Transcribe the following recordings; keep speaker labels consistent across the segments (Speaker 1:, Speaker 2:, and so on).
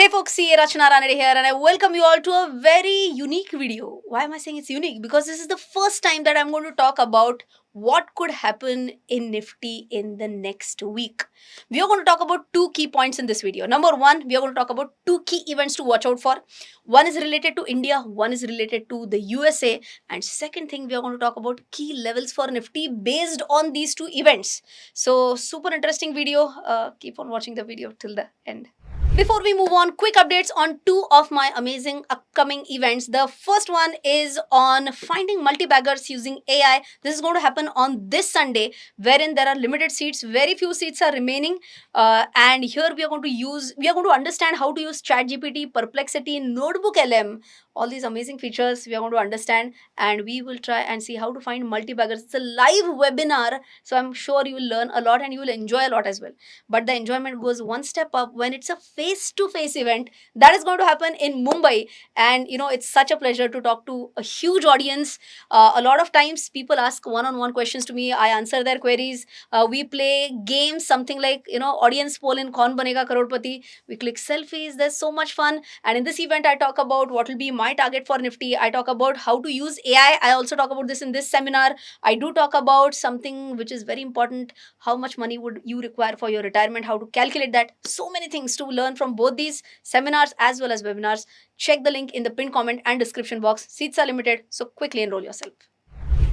Speaker 1: Hey folks, CA Rachna Ranade here and I welcome you all to a very unique video. Why am I saying it's unique? Because this is the first time that I'm going to talk about what could happen in Nifty in the next week. We are going to talk about two key points in this video. Number one, we are going to talk about two key events to watch out for. One is related to India, one is related to the USA. And second thing, we are going to talk about key levels for Nifty based on these two events. So super interesting video. Keep on watching the video till the end. Before we move on, quick updates on two of my amazing upcoming events. The first one is on finding multi-baggers using AI. This is going to happen on this Sunday, wherein there are limited seats, very few seats are remaining. And here we are going to understand how to use ChatGPT, Perplexity, Notebook LM, all these amazing features we are going to understand, and we will try and see how to find multi-baggers. It's a live webinar, so I'm sure you will learn a lot and you will enjoy a lot as well. But the enjoyment goes one step up when it's a face-to-face event that is going to happen in Mumbai. And it's such a pleasure to talk to a huge audience. A lot of times people ask one-on-one questions to me. I answer their queries. We play games, something like audience poll in Kaun Banega Crorepati. We click selfies. There's so much fun. And in this event, I talk about what will be my target for Nifty. I talk about how to use AI. I also talk about this in this seminar. I do talk about something which is very important: how much money would you require for your retirement, how to calculate that. So many things to learn from both these seminars as well as webinars. Check the link in the pinned comment and description box. Seats are limited, so quickly enroll yourself.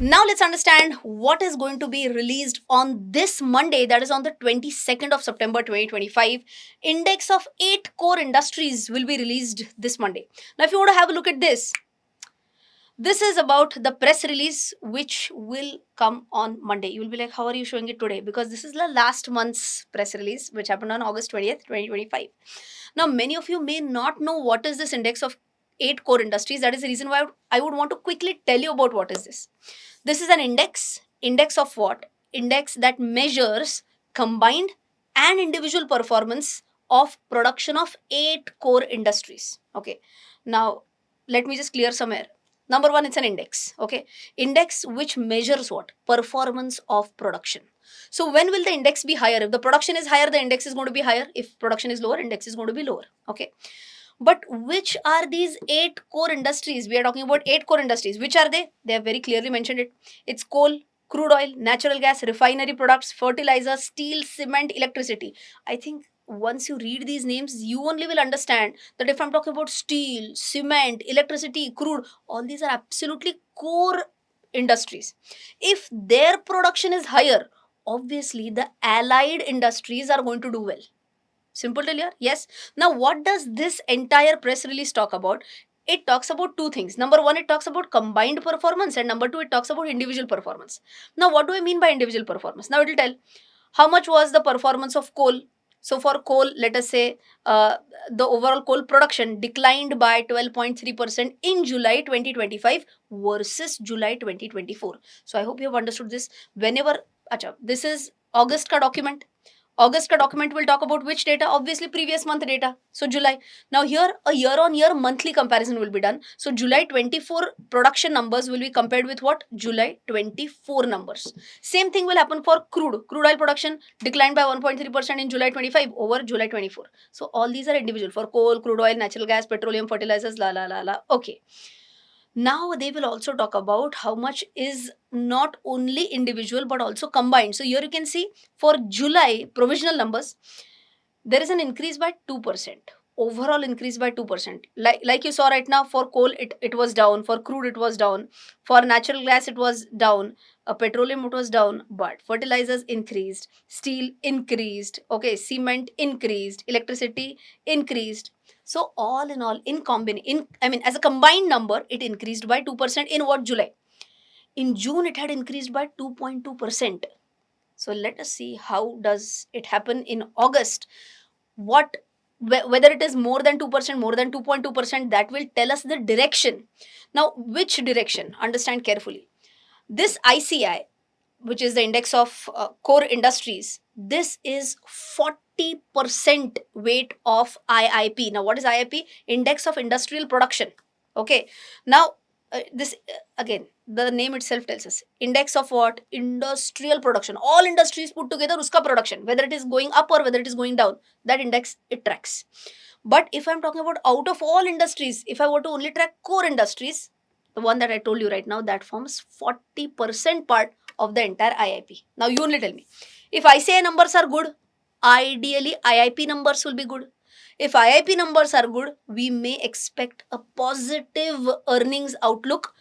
Speaker 1: Now let's understand what is going to be released on this Monday, that is on the 22nd of September 2025. Index of 8 core industries will be released this Monday. Now if you want to have a look at this is about the press release which will come on Monday. You will be like, how are you showing it today? Because this is the last month's press release which happened on August 20th, 2025. Now, many of you may not know what is this index of 8 core industries. That is the reason why I would want to quickly tell you about what is this. This is an index. Index of what? Index that measures combined and individual performance of production of 8 core industries. Okay. Now, let me just clear some air. Number one, it's an index. Okay. Index which measures what? Performance of production. So when will the index be higher? If the production is higher, the index is going to be higher. If production is lower, index is going to be lower. Okay. But which are these 8 core industries? We are talking about 8 core industries. Which are they? They have very clearly mentioned it. It's coal, crude oil, natural gas, refinery products, fertilizer, steel, cement, electricity. I think once you read these names, you only will understand that if I'm talking about steel, cement, electricity, crude, all these are absolutely core industries. If their production is higher, obviously the allied industries are going to do well. Simple till here? Yes. Now, what does this entire press release talk about? It talks about two things. Number one, it talks about combined performance, and number two, it talks about individual performance. Now, what do I mean by individual performance? Now, it will tell how much was the performance of coal. So, for coal, let us say the overall coal production declined by 12.3% in July 2025 versus July 2024. So, I hope you have understood this. Whenever, acha, this is August ka document. August ka document will talk about which data? Obviously previous month data. So July. Now here a year on year monthly comparison will be done. So July 24 production numbers will be compared with what? July 24 numbers. Same thing will happen for crude. Crude oil production declined by 1.3% in July 25 over July 24. So all these are individual for coal, crude oil, natural gas, petroleum, fertilizers, la la la la. Okay. Now they will also talk about how much is not only individual but also combined. So here you can see for July provisional numbers, there is an increase by 2%. Overall increase by 2%. Like you saw right now, for coal it was down, for crude it was down, for natural gas it was down, petroleum it was down, but fertilizers increased, steel increased, okay, cement increased, electricity increased. So all in all, as a combined number, it increased by 2% in what? July. In June, it had increased by 2.2%. So let us see how does it happen in August. What whether it is more than 2%, more than 2.2%, that will tell us the direction. Now, which direction? Understand carefully. This ICI, which is the index of core industries, this is 40% weight of IIP. Now, what is IIP? Index of industrial production. Okay. Now, this again, the name itself tells us index of what? Industrial production. All industries put together, uska production, whether it is going up or whether it is going down, that index it tracks. But if I'm talking about out of all industries, if I were to only track core industries, the one that I told you right now, that forms 40% part of the entire IIP. Now you only tell me. If ICI numbers are good, ideally IIP numbers will be good. If IIP numbers are good, we may expect a positive earnings outlook.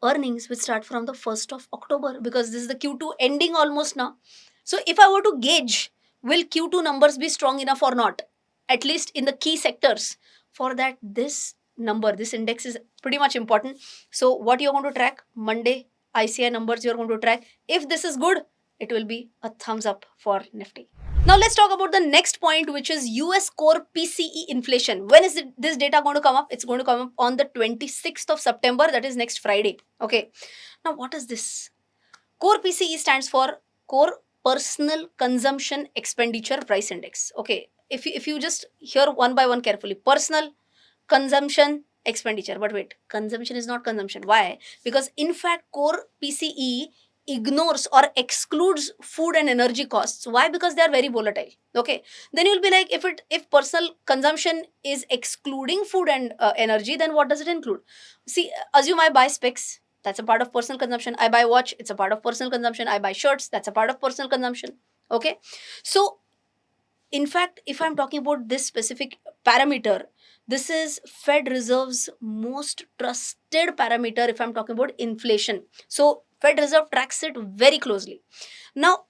Speaker 1: Earnings which start from the 1st of October, because this is the Q2 ending almost now. So if I were to gauge, will Q2 numbers be strong enough or not, at least in the key sectors, for that this number, this index is pretty much important. So what you're going to track Monday, ICI numbers you're going to track. If this is good, it will be a thumbs up for Nifty. Now let's talk about the next point, which is US core PCE inflation. When is this data going to come up? It's going to come up on the 26th of September, that is next Friday. Okay. Now what is this? Core PCE stands for Core Personal Consumption Expenditure Price Index. Okay. If you just hear one by one carefully, personal consumption expenditure. But wait, consumption is not consumption. Why? Because in fact, core PCE ignores or excludes food and energy costs. Why? Because they are very volatile. Okay, then you'll be like, if personal consumption is excluding food and energy, then what does it include? See, assume I buy specs, that's a part of personal consumption. I buy watch, it's a part of personal consumption. I buy shirts, that's a part of personal consumption. Okay, so in fact, if I'm talking about this specific parameter, this is Fed Reserve's most trusted parameter if I'm talking about inflation. So Fed Reserve tracks it very closely. Now,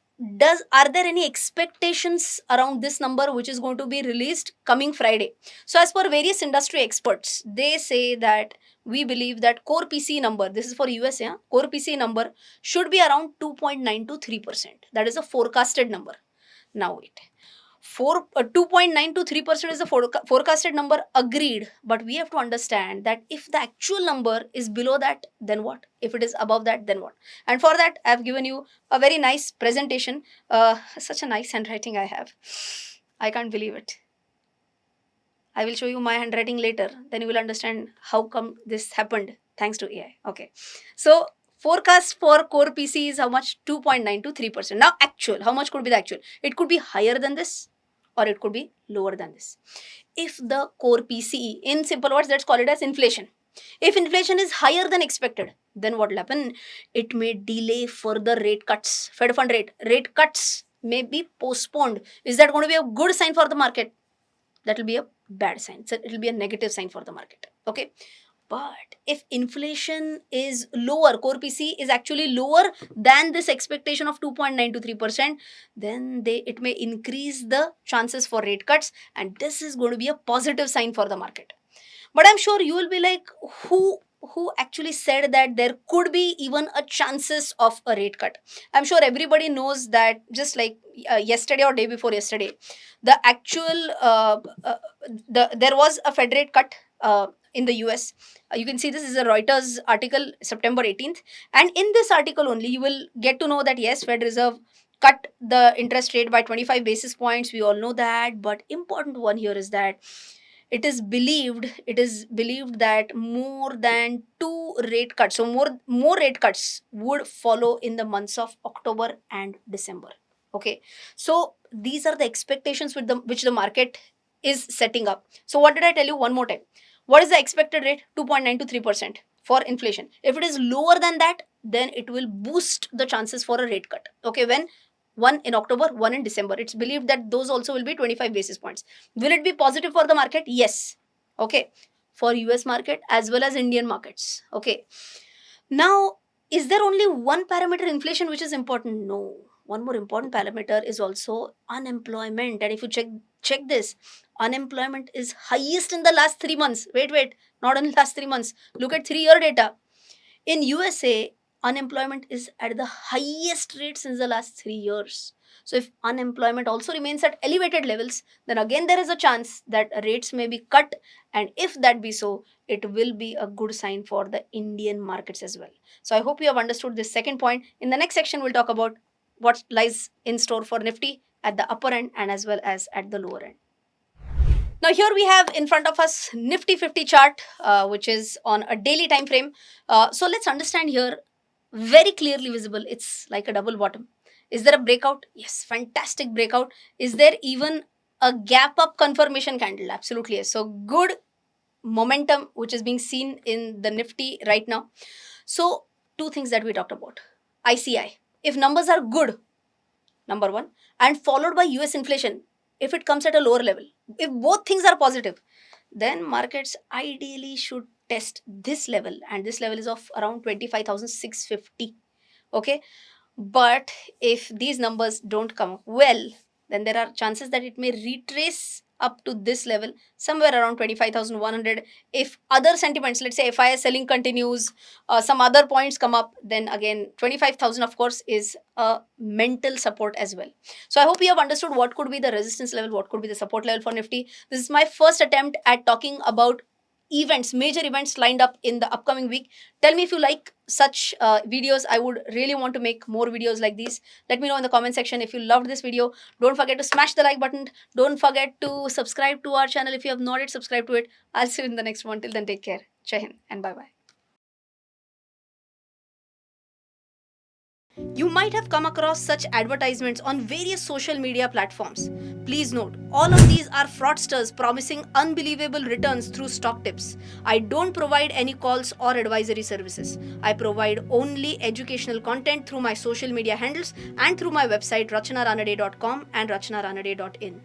Speaker 1: are there any expectations around this number which is going to be released coming Friday? So as per various industry experts, they say that we believe that core PC number, this is for US, yeah, core PC number should be around 2.9 to 3%. That is a forecasted number. Now wait, 2.9 to 3% is the forecasted number, agreed, but we have to understand that if the actual number is below that, then what? If it is above that, then what? And for that, I've given you a very nice presentation. Such a nice handwriting I have, I can't believe it. I will show you my handwriting later, then you will understand how come this happened, thanks to AI. Okay, so forecast for core PC is how much? 2.9 to 3%. Now actual, how much could be the actual? It could be higher than this or it could be lower than this. If the core PCE, in simple words, let's call it as inflation. If inflation is higher than expected, then what will happen? It may delay further rate cuts. Fed fund rate cuts may be postponed. Is that going to be a good sign for the market? That will be a bad sign. So it will be a negative sign for the market. Okay. But if inflation is lower, core PC is actually lower than this expectation of 2.9 to 3%, then it may increase the chances for rate cuts, and this is going to be a positive sign for the market. But I'm sure you will be like, who actually said that there could be even a chances of a rate cut? I'm sure everybody knows that, just like yesterday or day before yesterday, the actual there was a Fed rate cut in the US. You can see this is a Reuters article, September 18th. And in this article only, you will get to know that yes, Fed Reserve cut the interest rate by 25 basis points. We all know that. But important one here is that it is believed that more than two rate cuts, so more rate cuts would follow in the months of October and December. Okay, so these are the expectations which the market is setting up. So what did I tell you? One more time, what is the expected rate? 2.9 to 3% for inflation. If it is lower than that, then it will boost the chances for a rate cut. Okay, when one in October, one in December, it's believed that those also will be 25 basis points. Will it be positive for the market? Yes. Okay, for US market as well as Indian markets. Okay, now is there only one parameter, inflation, which is important? No, one more important parameter is also unemployment. And if you check this, unemployment is highest in the last 3 months. Wait, not in the last 3 months, look at 3-year data. In USA, unemployment is at the highest rate since the last 3 years. So if unemployment also remains at elevated levels, then again there is a chance that rates may be cut. And if that be so, it will be a good sign for the Indian markets as well. So I hope you have understood this second point. In the next section, we'll talk about what lies in store for Nifty at the upper end and as well as at the lower end. Now here we have in front of us Nifty 50 chart, which is on a daily time frame. So let's understand here, very clearly visible, it's like a double bottom. Is there a breakout? Yes, fantastic breakout. Is there even a gap up confirmation candle. Absolutely yes. So good momentum which is being seen in the Nifty right now. So two things that we talked about. ICI. If numbers are good, number one, and followed by US inflation, if it comes at a lower level, if both things are positive, then markets ideally should test this level, and this level is of around 25,650. Okay, but if these numbers don't come well, then there are chances that it may retrace up to this level somewhere around 25,100. If other sentiments, let's say FIS selling continues, some other points come up, then again 25,000 of course is a mental support as well. So I hope you have understood what could be the resistance level, what could be the support level for Nifty. This is my first attempt at talking about events, major events lined up in the upcoming week. Tell me if you like such videos. I would really want to make more videos like these. Let me know in the comment section if you loved this video. Don't forget to smash the like button. Don't forget to subscribe to our channel if you have not yet subscribed to it. I'll see you in the next one. Till then, take care. Jai Hind and bye bye. You might have come across such advertisements on various social media platforms. Please note, all of these are fraudsters promising unbelievable returns through stock tips. I don't provide any calls or advisory services. I provide only educational content through my social media handles and through my website rachanaranade.com and rachanaranade.in.